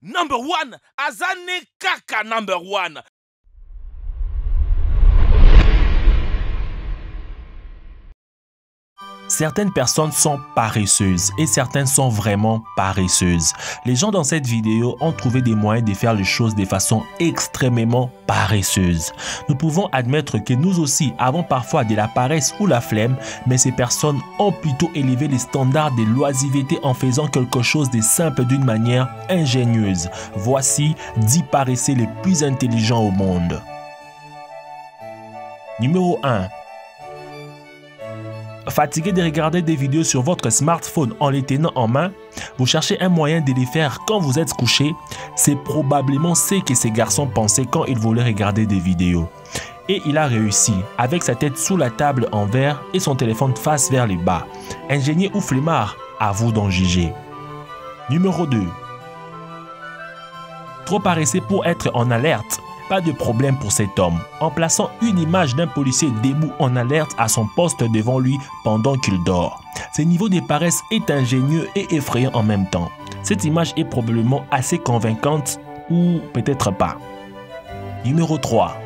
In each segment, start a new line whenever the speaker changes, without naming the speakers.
Number one, Azane Kaka number one.
Certaines personnes sont paresseuses et certaines sont vraiment paresseuses. Les gens dans cette vidéo ont trouvé des moyens de faire les choses de façon extrêmement paresseuse. Nous pouvons admettre que nous aussi avons parfois de la paresse ou la flemme, mais ces personnes ont plutôt élevé les standards de l'oisiveté en faisant quelque chose de simple d'une manière ingénieuse. Voici 10 paresseux les plus intelligents au monde. Numéro 1. Fatigué de regarder des vidéos sur votre smartphone en les tenant en main, vous cherchez un moyen de les faire quand vous êtes couché. C'est probablement ce que ces garçons pensaient quand ils voulaient regarder des vidéos. Et il a réussi, avec sa tête sous la table en verre et son téléphone face vers les bas. Ingénieux ou flemmard, à vous d'en juger. Numéro 2. Trop paresseux pour être en alerte. Pas de problème pour cet homme. En plaçant une image d'un policier debout en alerte à son poste devant lui pendant qu'il dort. Ce niveau de paresse est ingénieux et effrayant en même temps. Cette image est probablement assez convaincante ou peut-être pas. Numéro 3.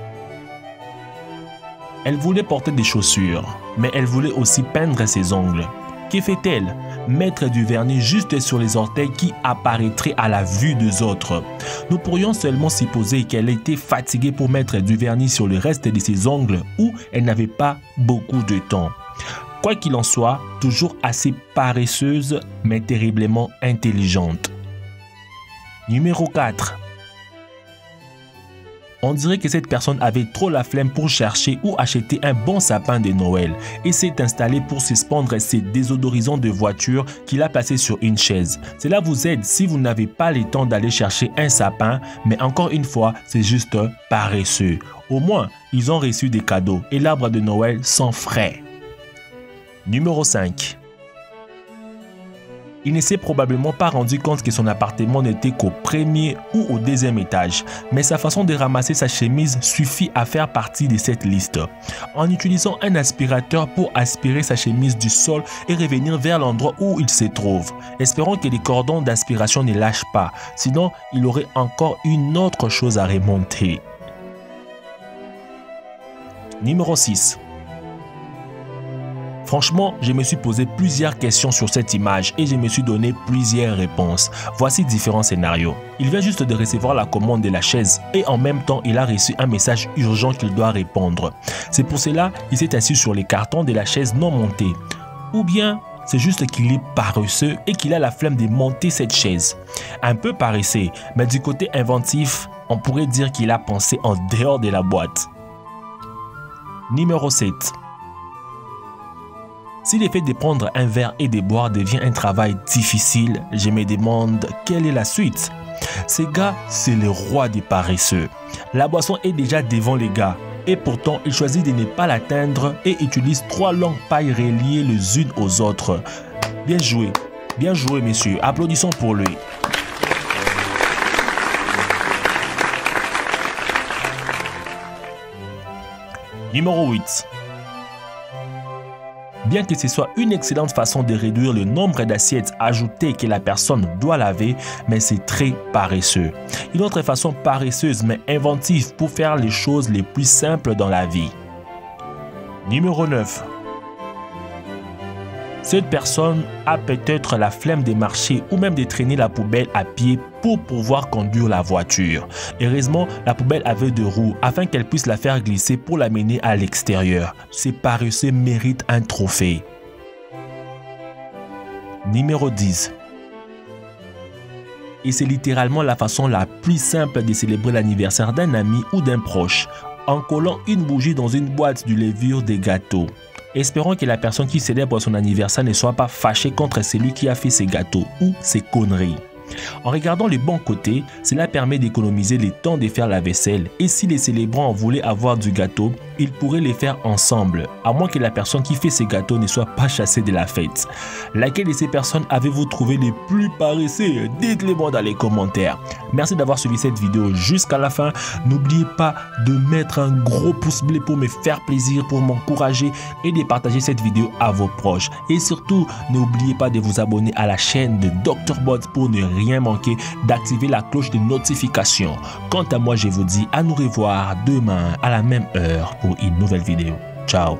Elle voulait porter des chaussures, mais elle voulait aussi peindre ses ongles. Que fait-elle? Mettre du vernis juste sur les orteils qui apparaîtrait à la vue des autres. Nous pourrions seulement supposer qu'elle était fatiguée pour mettre du vernis sur le reste de ses ongles ou elle n'avait pas beaucoup de temps. Quoi qu'il en soit, toujours assez paresseuse mais terriblement intelligente. Numéro 4. On dirait que cette personne avait trop la flemme pour chercher ou acheter un bon sapin de Noël et s'est installée pour suspendre ses désodorisants de voiture qu'il a placés sur une chaise. Cela vous aide si vous n'avez pas le temps d'aller chercher un sapin, mais encore une fois, c'est juste paresseux. Au moins, ils ont reçu des cadeaux et l'arbre de Noël sans frais. Numéro 5. Il ne s'est probablement pas rendu compte que son appartement n'était qu'au premier ou au deuxième étage, mais sa façon de ramasser sa chemise suffit à faire partie de cette liste. En utilisant un aspirateur pour aspirer sa chemise du sol et revenir vers l'endroit où il se trouve. Espérons que les cordons d'aspiration ne lâchent pas, sinon il aurait encore une autre chose à remonter. Numéro 6. Franchement, je me suis posé plusieurs questions sur cette image et je me suis donné plusieurs réponses. Voici différents scénarios. Il vient juste de recevoir la commande de la chaise et en même temps, il a reçu un message urgent qu'il doit répondre. C'est pour cela qu'il s'est assis sur les cartons de la chaise non montée. Ou bien, c'est juste qu'il est paresseux et qu'il a la flemme de monter cette chaise. Un peu paresseux, mais du côté inventif, on pourrait dire qu'il a pensé en dehors de la boîte. Numéro 7. Si le fait de prendre un verre et de boire devient un travail difficile, je me demande quelle est la suite. Ces gars, c'est le roi des paresseux. La boisson est déjà devant les gars et pourtant il choisit de ne pas l'atteindre et utilise 3 longues pailles reliées les unes aux autres. Bien joué messieurs, applaudissons pour lui. Numéro 8. Bien que ce soit une excellente façon de réduire le nombre d'assiettes ajoutées que la personne doit laver, mais c'est très paresseux. Une autre façon paresseuse mais inventive pour faire les choses les plus simples dans la vie. Numéro 9. Cette personne a peut-être la flemme de marcher ou même de traîner la poubelle à pied pour pouvoir conduire la voiture. Heureusement, la poubelle avait 2 roues afin qu'elle puisse la faire glisser pour l'amener à l'extérieur. Ces paresseux méritent un trophée. Numéro 10. Et c'est littéralement la façon la plus simple de célébrer l'anniversaire d'un ami ou d'un proche, en collant une bougie dans une boîte de levure des gâteaux. Espérons que la personne qui célèbre son anniversaire ne soit pas fâchée contre celui qui a fait ses gâteaux ou ses conneries. En regardant le bon côté, cela permet d'économiser le temps de faire la vaisselle et si les célébrants voulaient avoir du gâteau, ils pourraient les faire ensemble, à moins que la personne qui fait ces gâteaux ne soit pas chassée de la fête. Laquelle de ces personnes avez-vous trouvé les plus paresseux? Dites-le moi dans les commentaires. Merci d'avoir suivi cette vidéo jusqu'à la fin. N'oubliez pas de mettre un gros pouce bleu pour me faire plaisir, pour m'encourager et de partager cette vidéo à vos proches. Et surtout, n'oubliez pas de vous abonner à la chaîne de Dr Bot pour ne rien manquer d'activer la cloche de notification. Quant à moi, je vous dis à nous revoir demain à la même heure pour une nouvelle vidéo. Ciao.